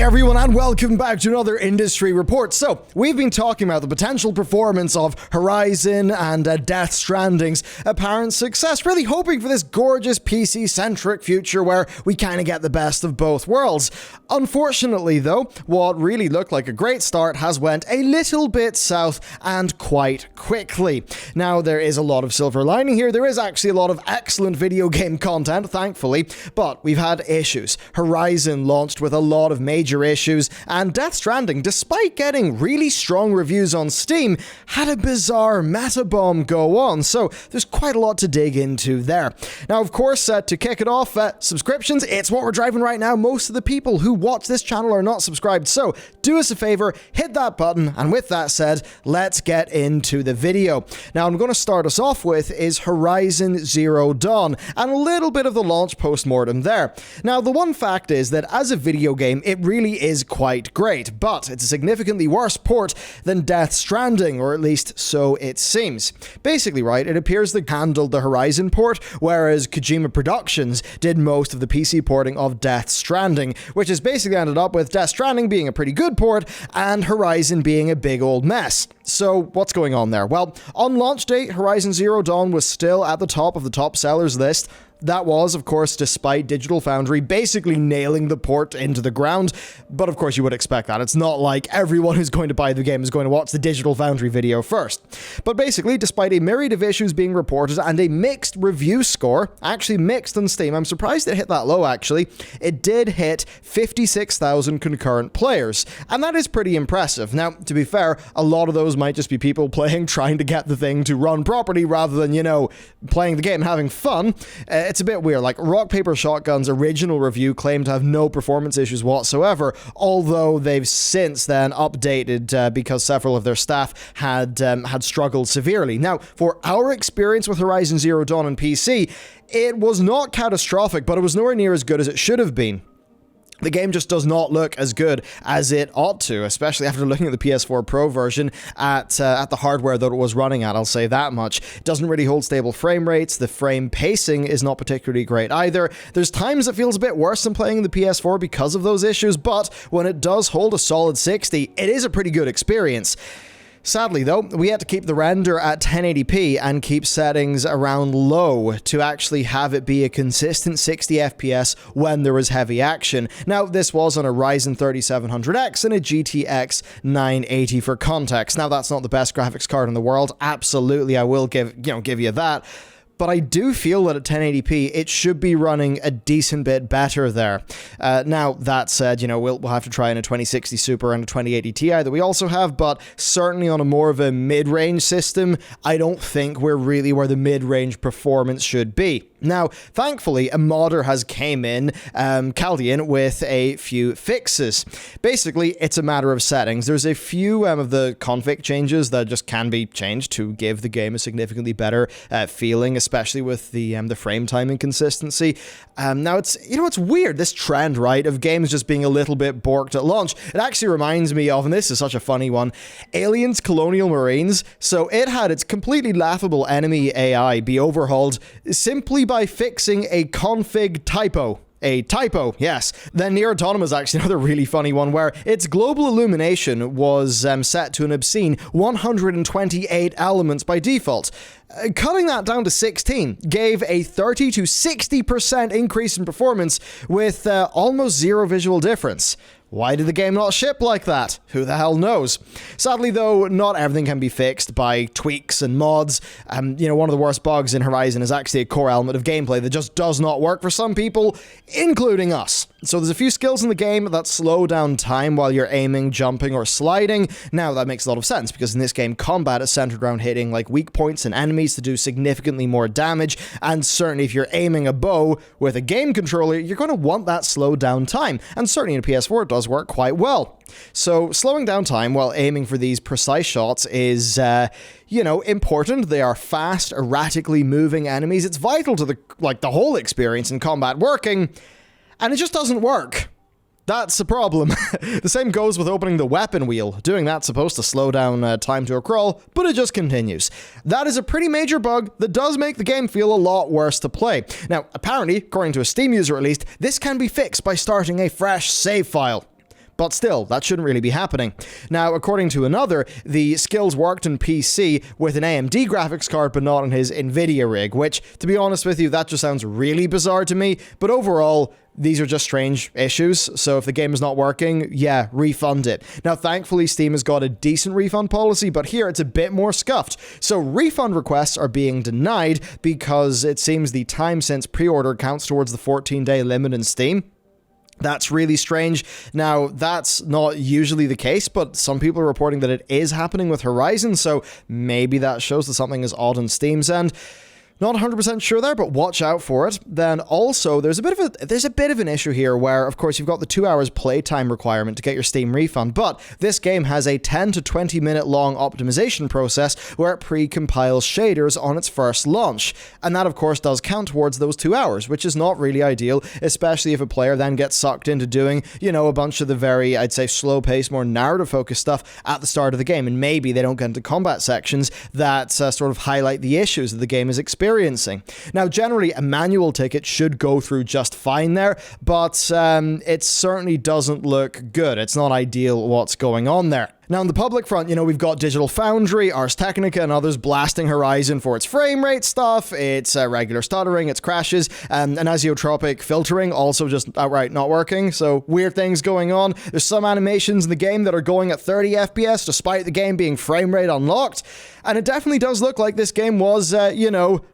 everyone, and welcome back to another industry report. So, we've been talking about the potential performance of Horizon and Death Stranding's apparent success, really hoping for this gorgeous PC-centric future where we kind of get the best of both worlds. Unfortunately, though, what really looked like a great start has went a little bit south, and quite quickly. Now, there is a lot of silver lining here. There is actually a lot of excellent video game content, thankfully, but we've had issues. Horizon launched with a lot of major issues, and Death Stranding, despite getting really strong reviews on Steam, had a bizarre meta bomb go on, so there's quite a lot to dig into there. Now, of course, to kick it off, subscriptions, it's what we're driving right now. Most of the people who watch this channel are not subscribed, so do us a favor, hit that button, and with that said, let's get into the video. Now, I'm going to start us off with is Horizon Zero Dawn, and a little bit of the launch post-mortem there. Now, the one fact is that as a video game, it really is quite great, but it's a significantly worse port than Death Stranding, or at least so it seems. Basically, right, it appears they handled the Horizon port, whereas Kojima Productions did most of the PC porting of Death Stranding, which has basically ended up with Death Stranding being a pretty good port, and Horizon being a big old mess. So, what's going on there? Well, on launch date, Horizon Zero Dawn was still at the top of the top sellers list. That was, of course, despite Digital Foundry basically nailing the port into the ground, but of course you would expect that. It's not like everyone who's going to buy the game is going to watch the Digital Foundry video first. But basically, despite a myriad of issues being reported and a mixed review score, actually mixed on Steam, I'm surprised it hit that low actually, it did hit 56,000 concurrent players, and that is pretty impressive. Now, to be fair, a lot of those might just be people trying to get the thing to run properly rather than, playing the game and having fun. It's a bit weird. Like, Rock Paper Shotgun's original review claimed to have no performance issues whatsoever, although they've since then updated because several of their staff had struggled severely. Now, for our experience with Horizon Zero Dawn on PC, it was not catastrophic, but it was nowhere near as good as it should have been. The game just does not look as good as it ought to, especially after looking at the PS4 Pro version at the hardware that it was running at, I'll say that much. It doesn't really hold stable frame rates, the frame pacing is not particularly great either. There's times it feels a bit worse than playing the PS4 because of those issues, but when it does hold a solid 60, it is a pretty good experience. Sadly, though, we had to keep the render at 1080p and keep settings around low to actually have it be a consistent 60 FPS when there was heavy action. Now, this was on a Ryzen 3700X and a GTX 980 for context. Now, that's not the best graphics card in the world. Absolutely, I will give you that. But I do feel that at 1080p, it should be running a decent bit better there. Now, that said, we'll have to try in a 2060 Super and a 2080 Ti that we also have, but certainly on a more of a mid-range system, I don't think we're really where the mid-range performance should be. Now, thankfully, a modder has came in, Caldian, with a few fixes. Basically, it's a matter of settings. There's a few of the config changes that just can be changed to give the game a significantly better feeling, especially with the frame time inconsistency. Now, it's weird, this trend, right, of games just being a little bit borked at launch. It actually reminds me of, and this is such a funny one, Aliens Colonial Marines. So it had its completely laughable enemy AI be overhauled simply by fixing a config typo. A typo, yes. Then Nier Automata is actually another really funny one where its global illumination was set to an obscene 128 elements by default. Cutting that down to 16 gave a 30 to 60% increase in performance with almost zero visual difference. Why did the game not ship like that? Who the hell knows? Sadly, though, not everything can be fixed by tweaks and mods. One of the worst bugs in Horizon is actually a core element of gameplay that just does not work for some people, including us. So there's a few skills in the game that slow down time while you're aiming, jumping, or sliding. Now, that makes a lot of sense, because in this game, combat is centered around hitting weak points and enemies to do significantly more damage, and certainly if you're aiming a bow with a game controller, you're going to want that slowed down time, and certainly in a PS4 it does work quite well. So slowing down time while aiming for these precise shots is, important. They are fast, erratically moving enemies. It's vital to the whole experience in combat working, and it just doesn't work. That's the problem. The same goes with opening the weapon wheel. Doing that's supposed to slow down time to a crawl, but it just continues. That is a pretty major bug that does make the game feel a lot worse to play. Now, apparently, according to a Steam user at least, this can be fixed by starting a fresh save file. But still, that shouldn't really be happening. Now, according to another, the skills worked in PC with an AMD graphics card, but not on his Nvidia rig, which, to be honest with you, that just sounds really bizarre to me. But overall, these are just strange issues, so if the game is not working, yeah, refund it. Now, thankfully, Steam has got a decent refund policy, but here it's a bit more scuffed. So refund requests are being denied because it seems the time since pre-order counts towards the 14-day limit in Steam. That's really strange. Now, that's not usually the case, but some people are reporting that it is happening with Horizon, so maybe that shows that something is odd on Steam's end. Not 100% sure there, but watch out for it. Then also, there's a bit of an issue here where, of course, you've got the 2 hours playtime requirement to get your Steam refund, but this game has a 10 to 20 minute long optimization process where it pre-compiles shaders on its first launch. And that, of course, does count towards those 2 hours, which is not really ideal, especially if a player then gets sucked into doing, a bunch of the very, I'd say, slow-paced, more narrative-focused stuff at the start of the game, and maybe they don't get into combat sections that sort of highlight the issues that the game is experiencing. Now, generally, a manual ticket should go through just fine there, but it certainly doesn't look good. It's not ideal what's going on there. Now, on the public front, we've got Digital Foundry, Ars Technica, and others blasting Horizon for its frame rate stuff, its regular stuttering, its crashes, and anisotropic filtering also just outright not working, so weird things going on. There's some animations in the game that are going at 30 FPS despite the game being frame rate unlocked, and it definitely does look like this game was,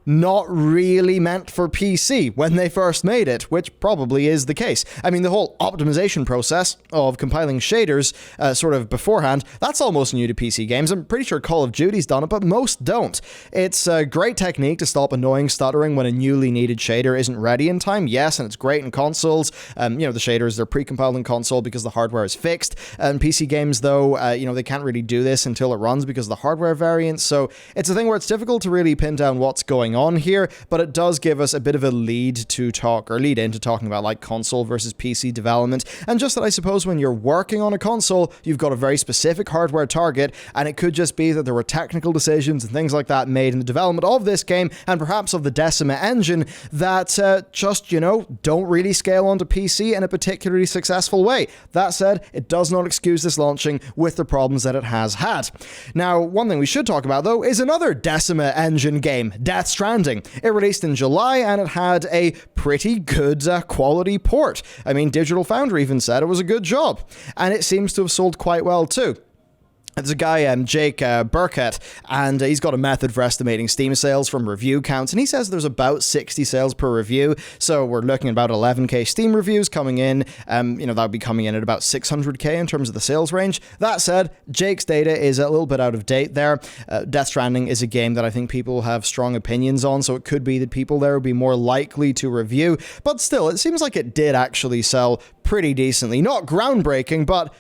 not really meant for PC when they first made it, which probably is the case. I mean, the whole optimization process of compiling shaders sort of beforehand, that's almost new to PC games. I'm pretty sure Call of Duty's done it, but most don't. It's a great technique to stop annoying stuttering when a newly needed shader isn't ready in time, yes, and it's great in consoles. The shaders, they're pre-compiled in console because the hardware is fixed. PC games, though, they can't really do this until it runs because of the hardware variants, so it's a thing where it's difficult to really pin down what's going on here, but it does give us a bit of a lead into talking about like console versus PC development, and just that I suppose when you're working on a console, you've got a very specific hardware target, and it could just be that there were technical decisions and things like that made in the development of this game, and perhaps of the Decima engine, that don't really scale onto PC in a particularly successful way. That said, it does not excuse this launching with the problems that it has had. Now, one thing we should talk about, though, is another Decima engine game, Death Stranding. It released in July, and it had a pretty good quality port. I mean, Digital Foundry even said it was a good job, and it seems to have sold quite well too. There's a guy, Jake Burkett, and he's got a method for estimating Steam sales from review counts, and he says there's about 60 sales per review, so we're looking at about 11k Steam reviews coming in. That would be coming in at about 600k in terms of the sales range. That said, Jake's data is a little bit out of date there. Death Stranding is a game that I think people have strong opinions on, so it could be that people there would be more likely to review, but still, it seems like it did actually sell pretty decently. Not groundbreaking, but,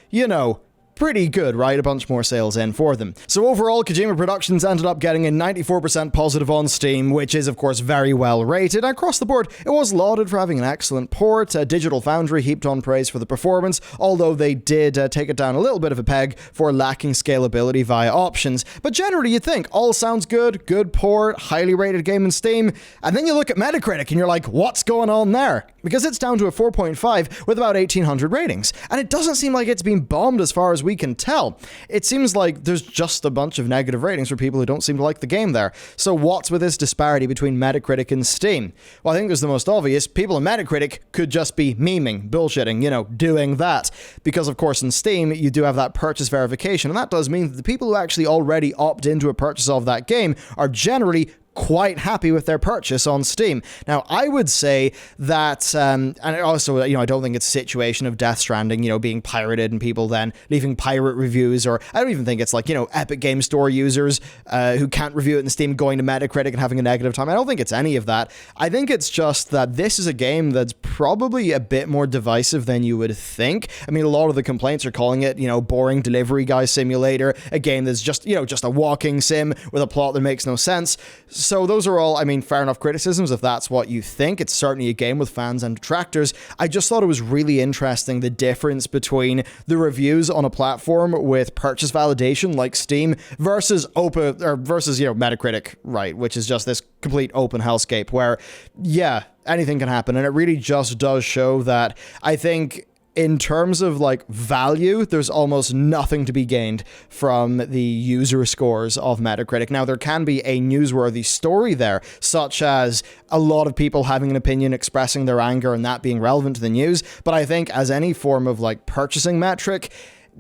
pretty good, right? A bunch more sales in for them. So overall, Kojima Productions ended up getting a 94% positive on Steam, which is, of course, very well rated. Across the board, it was lauded for having an excellent port. Digital Foundry heaped on praise for the performance, although they did take it down a little bit of a peg for lacking scalability via options. But generally, you'd think, all sounds good port, highly rated game in Steam, and then you look at Metacritic and you're like, what's going on there? Because it's down to a 4.5 with about 1,800 ratings, and it doesn't seem like it's been bombed as far as we can tell. It seems like there's just a bunch of negative ratings for people who don't seem to like the game there. So what's with this disparity between Metacritic and Steam? Well, I think there's the most obvious. People in Metacritic could just be memeing, bullshitting, doing that. Because, of course, in Steam, you do have that purchase verification, and that does mean that the people who actually already opt into a purchase of that game are generally quite happy with their purchase on Steam. Now, I would say that, and also, I don't think it's a situation of Death Stranding, being pirated and people then leaving pirate reviews, or I don't even think it's like, Epic Game Store users who can't review it in Steam going to Metacritic and having a negative time. I don't think it's any of that. I think it's just that this is a game that's probably a bit more divisive than you would think. I mean, a lot of the complaints are calling it, boring delivery guy simulator, a game that's just, just a walking sim with a plot that makes no sense. So those are all, fair enough criticisms if that's what you think. It's certainly a game with fans and detractors. I just thought it was really interesting the difference between the reviews on a platform with purchase validation like Steam versus Metacritic, right, which is just this complete open hellscape where, yeah, anything can happen. And it really just does show that I think in terms of like value, there's almost nothing to be gained from the user scores of Metacritic. Now, there can be a newsworthy story there, such as a lot of people having an opinion, expressing their anger, and that being relevant to the news. But I think as any form of like purchasing metric,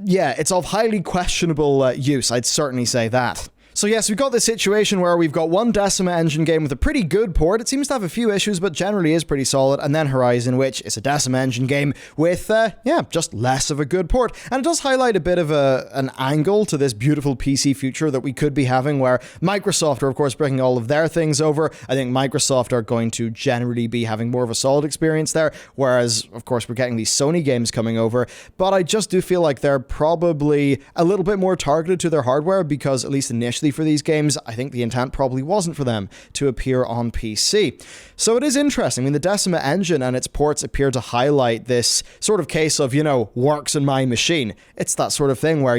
yeah, it's of highly questionable use. I'd certainly say that. So yes, we've got this situation where we've got one Decima engine game with a pretty good port. It seems to have a few issues, but generally is pretty solid. And then Horizon, which is a Decima engine game with, just less of a good port. And it does highlight a bit of an angle to this beautiful PC future that we could be having, where Microsoft are, of course, bringing all of their things over. I think Microsoft are going to generally be having more of a solid experience there, whereas, of course, we're getting these Sony games coming over. But I just do feel like they're probably a little bit more targeted to their hardware, because at least initially for these games, I think the intent probably wasn't for them to appear on PC. So it is interesting. I mean, the Decima engine and its ports appear to highlight this sort of case of, works in my machine. It's that sort of thing where,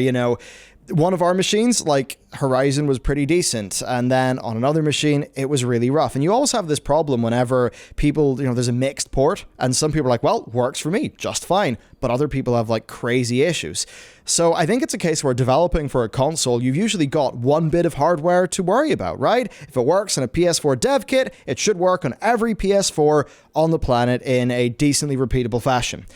one of our machines, like Horizon, was pretty decent, and then on another machine, it was really rough. And you always have this problem whenever people, there's a mixed port, and some people are like, well, works for me, just fine, but other people have like crazy issues. So I think it's a case where developing for a console, you've usually got one bit of hardware to worry about, right? If it works in a PS4 dev kit, it should work on every PS4 on the planet in a decently repeatable fashion.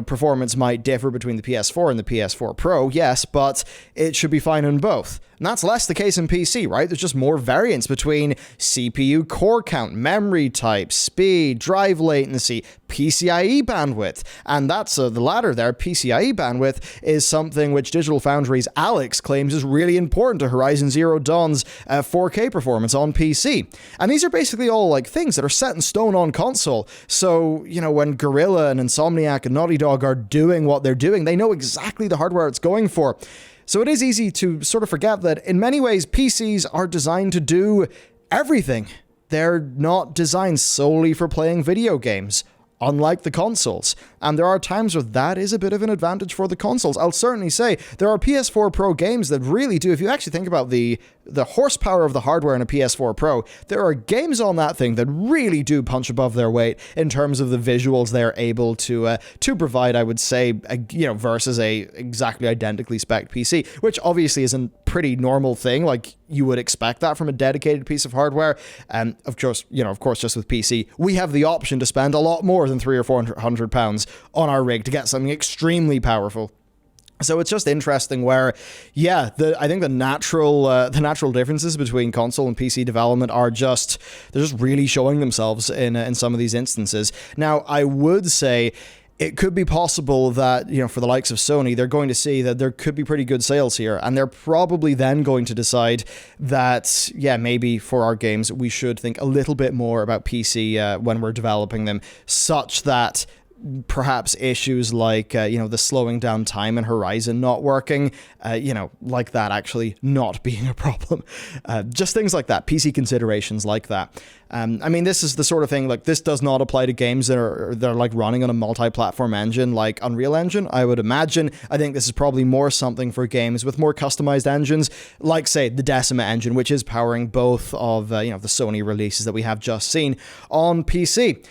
Performance might differ between the PS4 and the PS4 Pro, yes, but it should be fine on both. And that's less the case in PC, right? There's just more variance between CPU core count, memory type, speed, drive latency, PCIe bandwidth. And that's the latter there. PCIe bandwidth is something which Digital Foundry's Alex claims is really important to Horizon Zero Dawn's 4K performance on PC. And these are basically all like things that are set in stone on console. So, when Guerrilla and Insomniac and Naughty Dog are doing what they're doing, they know exactly the hardware it's going for. So it is easy to sort of forget that in many ways, PCs are designed to do everything. They're not designed solely for playing video games, unlike the consoles. And there are times where that is a bit of an advantage for the consoles. I'll certainly say there are PS4 Pro games that really do, if you actually think about the horsepower of the hardware in a PS4 Pro, there are games on that thing that really do punch above their weight in terms of the visuals they're able to provide, I would say, versus a exactly identically spec'd PC, which obviously is a pretty normal thing. Like, you would expect that from a dedicated piece of hardware. And of course, just with PC, we have the option to spend a lot more than £300 or £400 on our rig to get something extremely powerful. So it's just interesting where, I think the natural differences between console and PC development they're just really showing themselves in some of these instances. Now, I would say it could be possible that, for the likes of Sony, they're going to see that there could be pretty good sales here, and they're probably then going to decide that, maybe for our games, we should think a little bit more about PC when we're developing them, such that perhaps issues like, the slowing down time in Horizon not working, like that actually not being a problem. Just things like that, PC considerations like that. This is the sort of thing, like, this does not apply to games that are like running on a multi-platform engine like Unreal Engine, I would imagine. I think this is probably more something for games with more customized engines, like, say, the Decima engine, which is powering both of, the Sony releases that we have just seen on PC.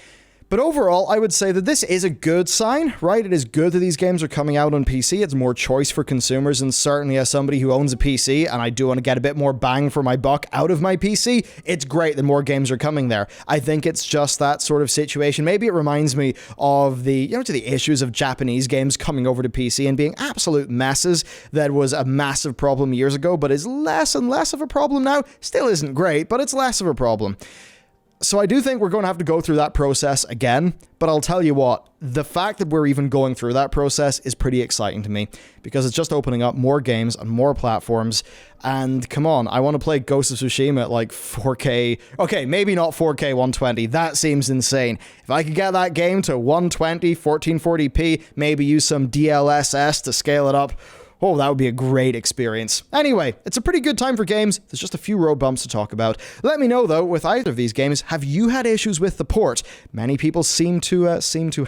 But overall, I would say that this is a good sign, right? It is good that these games are coming out on PC. It's more choice for consumers, and certainly as somebody who owns a PC, and I do want to get a bit more bang for my buck out of my PC, it's great that more games are coming there. I think it's just that sort of situation. Maybe it reminds me of the issues of Japanese games coming over to PC and being absolute messes. That was a massive problem years ago, but is less and less of a problem now. Still isn't great, but it's less of a problem. So I do think we're going to have to go through that process again, but I'll tell you what, the fact that we're even going through that process is pretty exciting to me, because it's just opening up more games on more platforms. And come on, I want to play Ghost of Tsushima at like 4K. Okay, maybe not 4K 120. That seems insane. If I could get that game to 120, 1440p, maybe use some DLSS to scale it up, oh, that would be a great experience. Anyway, it's a pretty good time for games. There's just a few road bumps to talk about. Let me know, though, with either of these games, have you had issues with the port? Many people seem to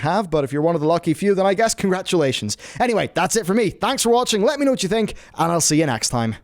have, but if you're one of the lucky few, then I guess congratulations. Anyway, that's it for me. Thanks for watching. Let me know what you think, and I'll see you next time.